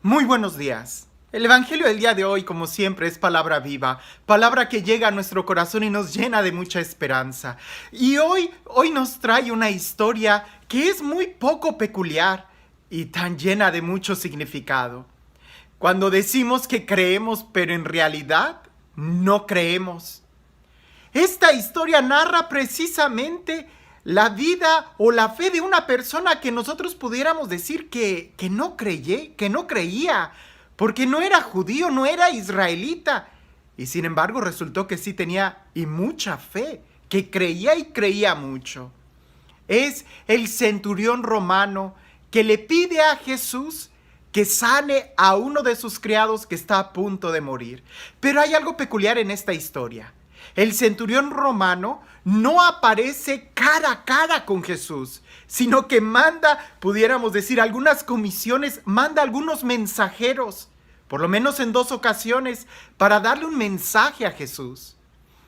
Muy buenos días. El Evangelio del día de hoy, como siempre, es palabra viva, palabra que llega a nuestro corazón y nos llena de mucha esperanza. Y hoy nos trae una historia que es muy poco peculiar y tan llena de mucho significado. Cuando decimos que creemos, pero en realidad no creemos. Esta historia narra precisamente la vida o la fe de una persona que nosotros pudiéramos decir que no creía, porque no era judío, no era israelita. Y sin embargo resultó que sí tenía y mucha fe, que creía y creía mucho. Es el centurión romano que le pide a Jesús que sane a uno de sus criados que está a punto de morir. Pero hay algo peculiar en esta historia. El centurión romano no aparece cara a cara con Jesús, sino que manda, pudiéramos decir, algunas comisiones, manda algunos mensajeros, por lo menos en 2 ocasiones, para darle un mensaje a Jesús.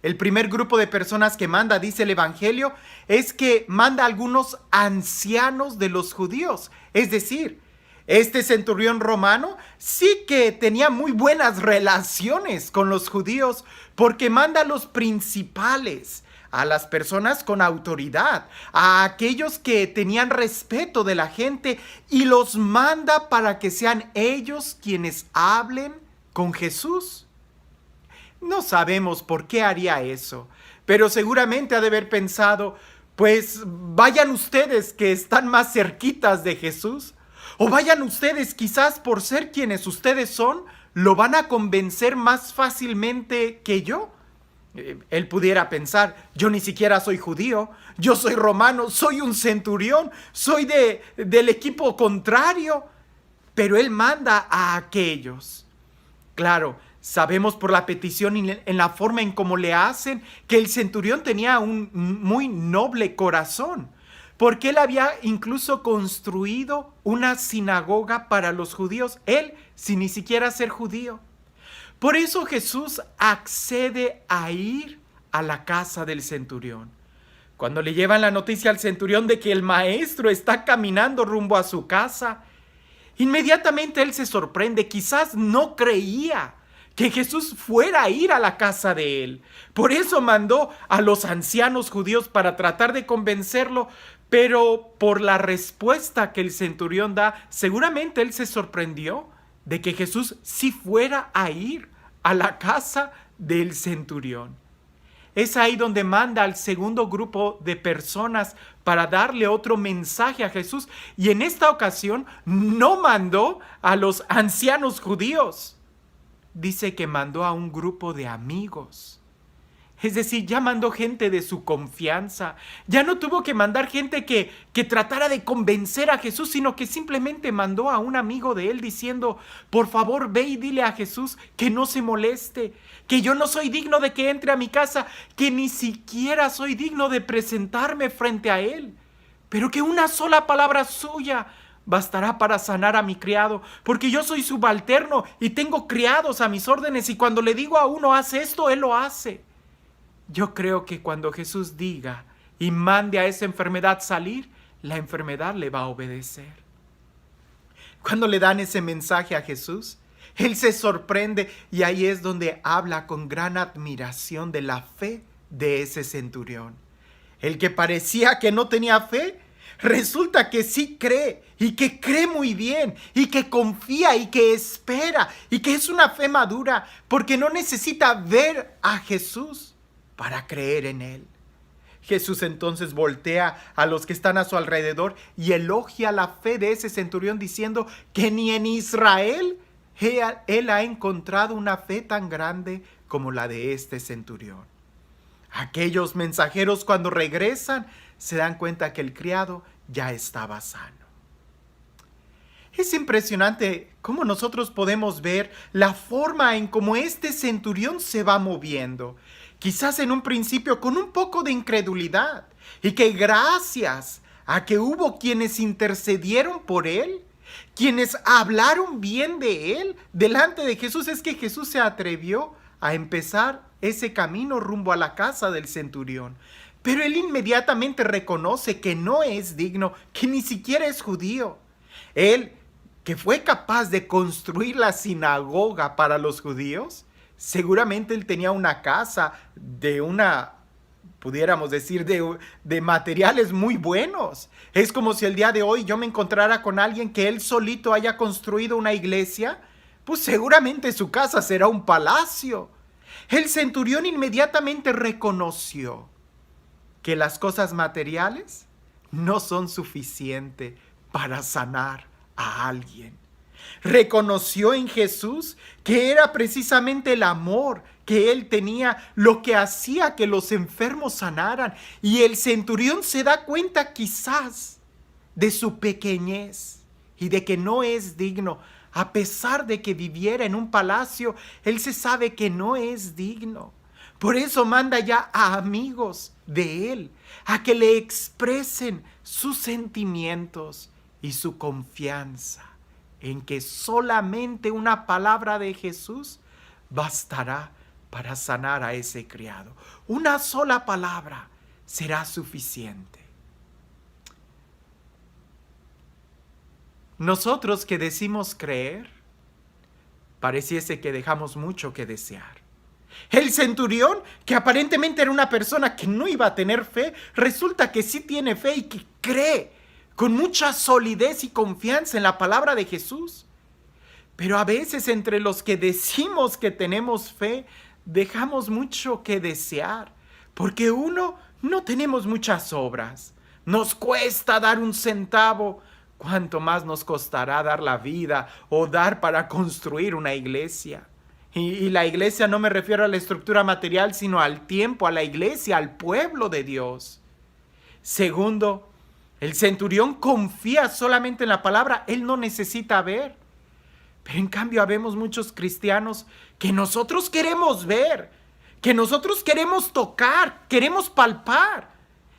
El primer grupo de personas que manda, dice el Evangelio, es que manda a algunos ancianos de los judíos. Es decir, este centurión romano sí que tenía muy buenas relaciones con los judíos porque manda a los principales, a las personas con autoridad, a aquellos que tenían respeto de la gente y los manda para que sean ellos quienes hablen con Jesús. No sabemos por qué haría eso, pero seguramente ha de haber pensado, pues vayan ustedes que están más cerquitas de Jesús, o vayan ustedes quizás por ser quienes ustedes son, lo van a convencer más fácilmente que yo. Él pudiera pensar, yo ni siquiera soy judío, yo soy romano, soy un centurión, soy del equipo contrario, pero él manda a aquellos. Claro, sabemos por la petición y en la forma en cómo le hacen que el centurión tenía un muy noble corazón, porque él había incluso construido una sinagoga para los judíos, él sin ni siquiera ser judío. Por eso Jesús accede a ir a la casa del centurión. Cuando le llevan la noticia al centurión de que el maestro está caminando rumbo a su casa, inmediatamente él se sorprende, quizás no creía que Jesús fuera a ir a la casa de él. Por eso mandó a los ancianos judíos para tratar de convencerlo, pero por la respuesta que el centurión da, seguramente él se sorprendió de que Jesús sí fuera a ir a la casa del centurión. Es ahí donde manda al segundo grupo de personas para darle otro mensaje a Jesús. Y en esta ocasión no mandó a los ancianos judíos. Dice que mandó a un grupo de amigos. Es decir, ya mandó gente de su confianza. Ya no tuvo que mandar gente que tratara de convencer a Jesús, sino que simplemente mandó a un amigo de él diciendo, por favor ve y dile a Jesús que no se moleste, que yo no soy digno de que entre a mi casa, que ni siquiera soy digno de presentarme frente a él, pero que una sola palabra suya bastará para sanar a mi criado, porque yo soy subalterno y tengo criados a mis órdenes y cuando le digo a uno haz esto, él lo hace. Yo creo que cuando Jesús diga y mande a esa enfermedad salir, la enfermedad le va a obedecer. Cuando le dan ese mensaje a Jesús, él se sorprende y ahí es donde habla con gran admiración de la fe de ese centurión. El que parecía que no tenía fe, resulta que sí cree y que cree muy bien y que confía y que espera y que es una fe madura porque no necesita ver a Jesús para creer en él. Jesús entonces voltea a los que están a su alrededor y elogia la fe de ese centurión diciendo que ni en Israel él ha encontrado una fe tan grande como la de este centurión. Aquellos mensajeros cuando regresan se dan cuenta que el criado ya estaba sano. Es impresionante cómo nosotros podemos ver la forma en cómo este centurión se va moviendo. Quizás en un principio con un poco de incredulidad y que gracias a que hubo quienes intercedieron por él, quienes hablaron bien de él delante de Jesús, es que Jesús se atrevió a empezar ese camino rumbo a la casa del centurión. Pero él inmediatamente reconoce que no es digno, que ni siquiera es judío. Él que fue capaz de construir la sinagoga para los judíos, seguramente él tenía una casa pudiéramos decir, de materiales muy buenos. Es como si el día de hoy yo me encontrara con alguien que él solito haya construido una iglesia, pues seguramente su casa será un palacio. El centurión inmediatamente reconoció que las cosas materiales no son suficientes para sanar a alguien. Reconoció en Jesús que era precisamente el amor que él tenía lo que hacía que los enfermos sanaran. Y el centurión se da cuenta quizás de su pequeñez y de que no es digno. A pesar de que viviera en un palacio, él se sabe que no es digno. Por eso manda ya a amigos de él a que le expresen sus sentimientos y su confianza en que solamente una palabra de Jesús bastará para sanar a ese criado. Una sola palabra será suficiente. Nosotros que decimos creer, pareciese que dejamos mucho que desear. El centurión, que aparentemente era una persona que no iba a tener fe, resulta que sí tiene fe y que cree con mucha solidez y confianza en la palabra de Jesús. Pero a veces entre los que decimos que tenemos fe, dejamos mucho que desear, porque uno, no tenemos muchas obras. Nos cuesta dar un centavo. ¿Cuánto más nos costará dar la vida o dar para construir una iglesia? Y la iglesia no me refiero a la estructura material, sino al tiempo, a la iglesia, al pueblo de Dios. Segundo, el centurión confía solamente en la palabra, él no necesita ver. Pero en cambio habemos muchos cristianos que nosotros queremos ver, que nosotros queremos tocar, queremos palpar.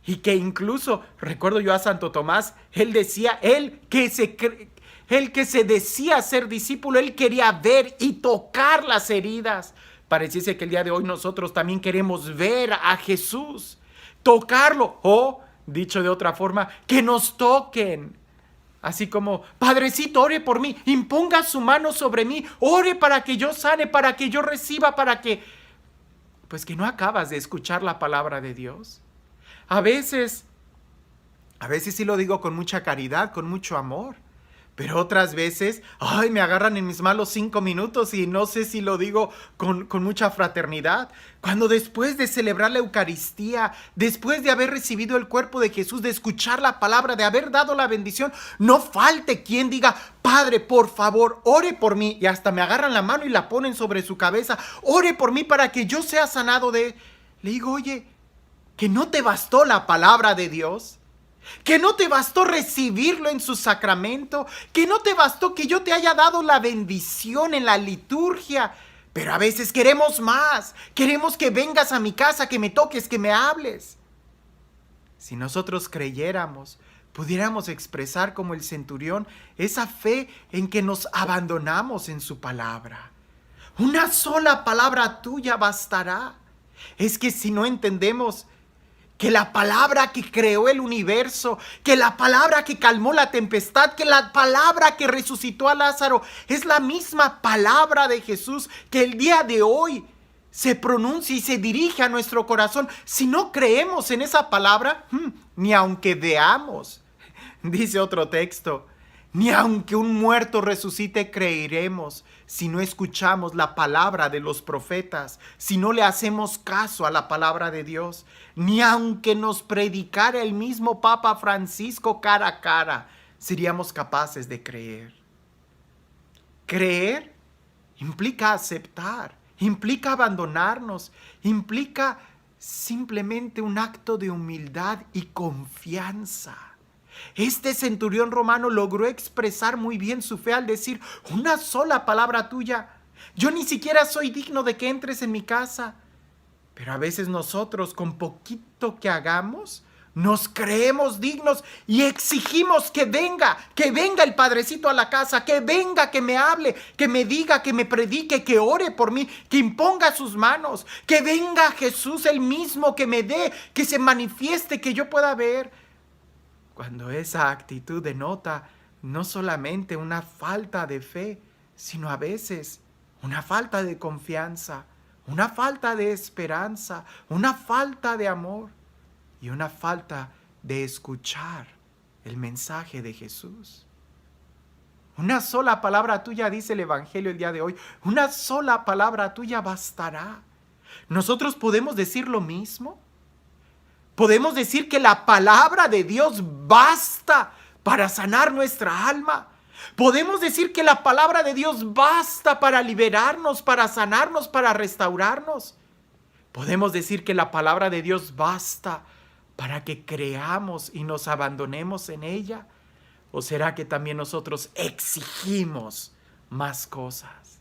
Y que incluso, recuerdo yo a Santo Tomás, él decía, él que se decía ser discípulo, él quería ver y tocar las heridas. Pareciese que el día de hoy nosotros también queremos ver a Jesús, tocarlo, o, dicho de otra forma, que nos toquen. Así como, Padrecito, ore por mí, imponga su mano sobre mí, ore para que yo sane, para que yo reciba, para que... Pues que no acabas de escuchar la palabra de Dios. A veces sí lo digo con mucha caridad, con mucho amor. Pero otras veces, me agarran en mis malos 5 minutos y no sé si lo digo con mucha fraternidad. Cuando después de celebrar la Eucaristía, después de haber recibido el cuerpo de Jesús, de escuchar la palabra, de haber dado la bendición, no falte quien diga, Padre, por favor, ore por mí. Y hasta me agarran la mano y la ponen sobre su cabeza. Ore por mí para que yo sea sanado de... Le digo, oye, ¿que no te bastó la palabra de Dios? ¿Que no te bastó recibirlo en su sacramento? ¿Que no te bastó que yo te haya dado la bendición en la liturgia? Pero a veces queremos más. Queremos que vengas a mi casa, que me toques, que me hables. Si nosotros creyéramos, pudiéramos expresar como el centurión esa fe en que nos abandonamos en su palabra. Una sola palabra tuya bastará. Es que si no entendemos que la palabra que creó el universo, que la palabra que calmó la tempestad, que la palabra que resucitó a Lázaro, es la misma palabra de Jesús que el día de hoy se pronuncia y se dirige a nuestro corazón. Si no creemos en esa palabra, ni aunque veamos, dice otro texto, ni aunque un muerto resucite creeremos si no escuchamos la palabra de los profetas, si no le hacemos caso a la palabra de Dios, ni aunque nos predicara el mismo Papa Francisco cara a cara, seríamos capaces de creer. Creer implica aceptar, implica abandonarnos, implica simplemente un acto de humildad y confianza. Este centurión romano logró expresar muy bien su fe al decir, una sola palabra tuya. Yo ni siquiera soy digno de que entres en mi casa. Pero a veces nosotros, con poquito que hagamos, nos creemos dignos y exigimos que venga el Padrecito a la casa, que venga, que me hable, que me diga, que me predique, que ore por mí, que imponga sus manos, que venga Jesús el mismo, que me dé, que se manifieste, que yo pueda ver. Cuando esa actitud denota no solamente una falta de fe, sino a veces una falta de confianza, una falta de esperanza, una falta de amor y una falta de escuchar el mensaje de Jesús. Una sola palabra tuya, dice el Evangelio el día de hoy, una sola palabra tuya bastará. ¿Nosotros podemos decir lo mismo? ¿Podemos decir que la palabra de Dios basta para sanar nuestra alma? ¿Podemos decir que la palabra de Dios basta para liberarnos, para sanarnos, para restaurarnos? ¿Podemos decir que la palabra de Dios basta para que creamos y nos abandonemos en ella? ¿O será que también nosotros exigimos más cosas?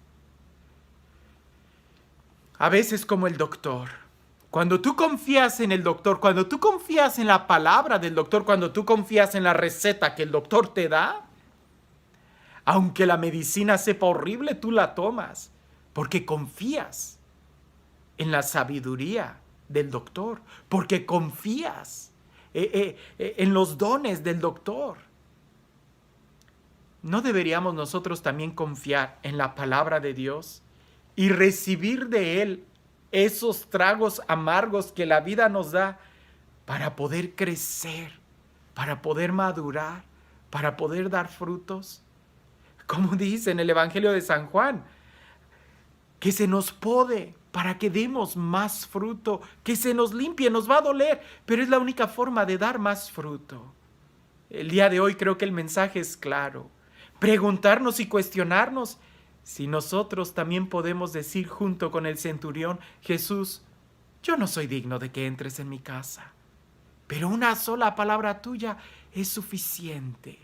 A veces como el doctor. Cuando tú confías en el doctor, cuando tú confías en la palabra del doctor, cuando tú confías en la receta que el doctor te da, aunque la medicina sepa horrible, tú la tomas porque confías en la sabiduría del doctor, porque confías en los dones del doctor. ¿No deberíamos nosotros también confiar en la palabra de Dios y recibir de Él esos tragos amargos que la vida nos da para poder crecer, para poder madurar, para poder dar frutos? Como dice en el Evangelio de San Juan, que se nos pode para que demos más fruto, que se nos limpie, nos va a doler, pero es la única forma de dar más fruto. El día de hoy creo que el mensaje es claro. Preguntarnos y cuestionarnos si nosotros también podemos decir junto con el centurión: Jesús, yo no soy digno de que entres en mi casa, pero una sola palabra tuya es suficiente.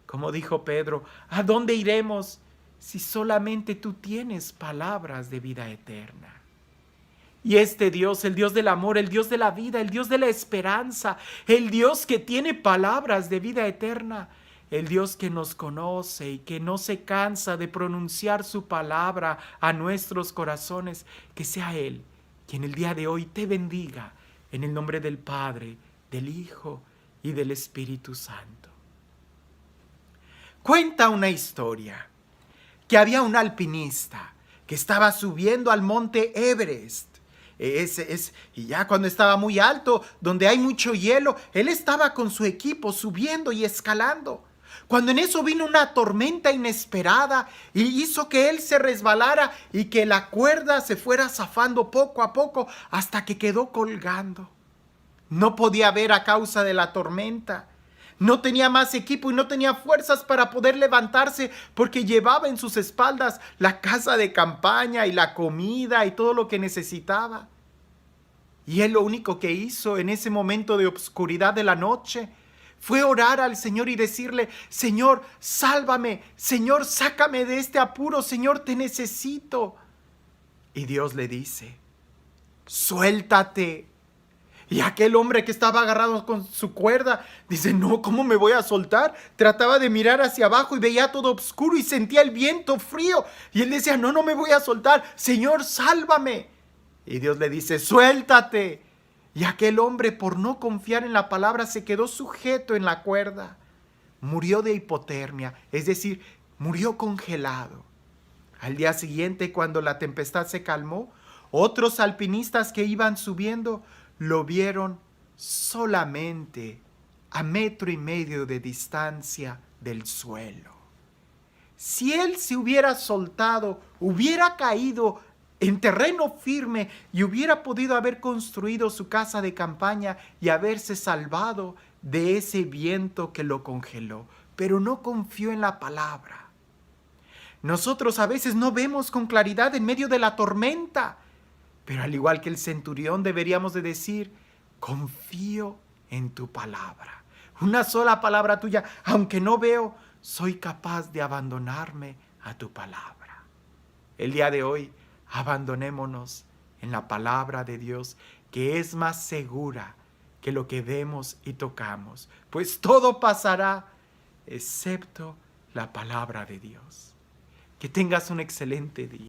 Como dijo Pedro, ¿a dónde iremos si solamente tú tienes palabras de vida eterna? Y este Dios, el Dios del amor, el Dios de la vida, el Dios de la esperanza, el Dios que tiene palabras de vida eterna, el Dios que nos conoce y que no se cansa de pronunciar su palabra a nuestros corazones, que sea Él quien el día de hoy te bendiga en el nombre del Padre, del Hijo y del Espíritu Santo. Cuenta una historia que había un alpinista que estaba subiendo al monte Everest. Y ya cuando estaba muy alto, donde hay mucho hielo, él estaba con su equipo subiendo y escalando. Cuando en eso vino una tormenta inesperada y hizo que él se resbalara y que la cuerda se fuera zafando poco a poco hasta que quedó colgando. No podía ver a causa de la tormenta. No tenía más equipo y no tenía fuerzas para poder levantarse porque llevaba en sus espaldas la casa de campaña y la comida y todo lo que necesitaba. Y él lo único que hizo en ese momento de obscuridad de la noche fue orar al Señor y decirle: Señor, sálvame, Señor, sácame de este apuro, Señor, te necesito. Y Dios le dice: suéltate. Y aquel hombre que estaba agarrado con su cuerda dice: no, ¿cómo me voy a soltar? Trataba de mirar hacia abajo y veía todo oscuro y sentía el viento frío. Y él decía: no, no me voy a soltar. Señor, sálvame. Y Dios le dice: suéltate. Y aquel hombre, por no confiar en la palabra, se quedó sujeto en la cuerda. Murió de hipotermia, es decir, murió congelado. Al día siguiente, cuando la tempestad se calmó, otros alpinistas que iban subiendo lo vieron solamente a 1,5 metros de distancia del suelo. Si él se hubiera soltado, hubiera caído en terreno firme y hubiera podido haber construido su casa de campaña y haberse salvado de ese viento que lo congeló, pero no confió en la palabra. Nosotros a veces no vemos con claridad en medio de la tormenta, pero al igual que el centurión deberíamos de decir: confío en tu palabra. Una sola palabra tuya, aunque no veo, soy capaz de abandonarme a tu palabra. El día de hoy, abandonémonos en la palabra de Dios, que es más segura que lo que vemos y tocamos, pues todo pasará excepto la palabra de Dios. Que tengas un excelente día.